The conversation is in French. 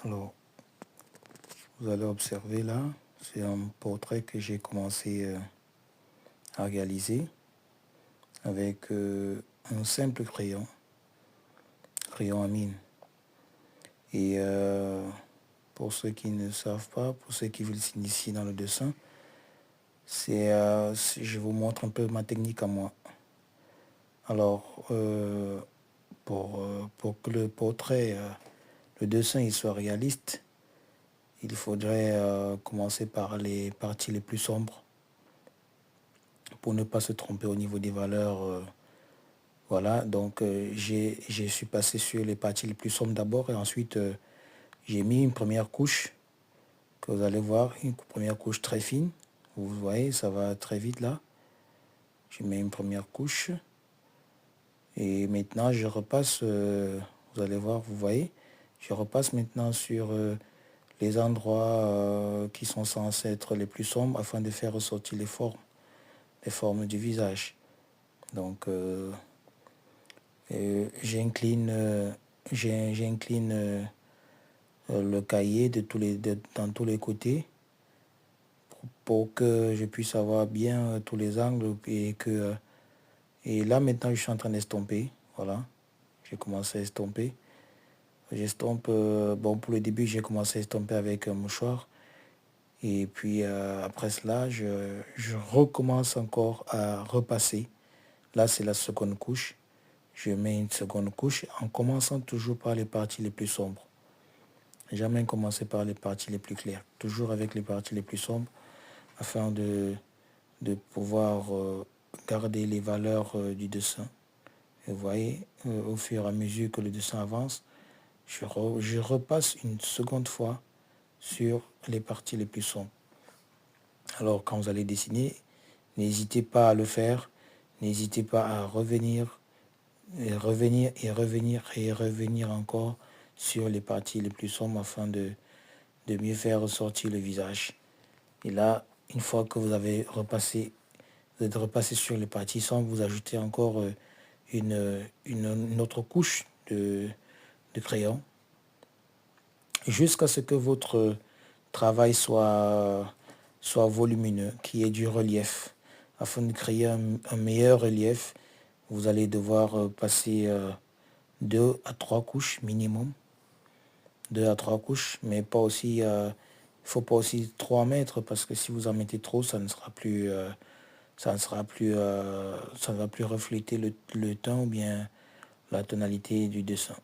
Alors, vous allez observer là, c'est un portrait que j'ai commencé à réaliser avec un simple crayon à mine. Et pour ceux qui ne savent pas, pour ceux qui veulent s'initier dans le dessin, je vous montre un peu ma technique à moi. Alors, pour que le portrait, le dessin il soit réaliste, il faudrait commencer par les parties les plus sombres pour ne pas se tromper au niveau des valeurs. Voilà, donc je suis passé sur les parties les plus sombres d'abord et ensuite j'ai mis une première couche que vous allez voir, une première couche très fine. Vous voyez, ça va très vite là. Je mets une première couche et maintenant je repasse, vous allez voir, vous voyez, je repasse maintenant sur les endroits qui sont censés être les plus sombres afin de faire ressortir les formes du visage. Donc j'incline le cahier dans tous les côtés pour que je puisse avoir bien tous les angles et là maintenant je suis en train d'estomper. Voilà, j'ai commencé à estomper. J'estompe, bon pour le début j'ai commencé à estomper avec un mouchoir et puis après cela je recommence encore à repasser. Là c'est la seconde couche. Je mets une seconde couche en commençant toujours par les parties les plus sombres. Jamais commencer par les parties les plus claires. Toujours avec les parties les plus sombres afin de pouvoir garder les valeurs du dessin. Et vous voyez, au fur et à mesure que le dessin avance, je repasse une seconde fois sur les parties les plus sombres. Alors quand vous allez dessiner, n'hésitez pas à le faire. N'hésitez pas à revenir et revenir et revenir et revenir encore sur les parties les plus sombres afin de mieux faire ressortir le visage. Et là, une fois que vous avez repassé, vous êtes repassé sur les parties sombres, vous ajoutez encore une autre couche de crayon jusqu'à ce que votre travail soit volumineux, qu'il y ait du relief. Afin de créer un meilleur relief, vous allez devoir passer 2 à 3 couches minimum. 2 à 3 couches, mais pas aussi, il faut pas aussi 3 mètres parce que si vous en mettez trop, ça ne sera plus, ça ne va plus refléter le teint ou bien la tonalité du dessin.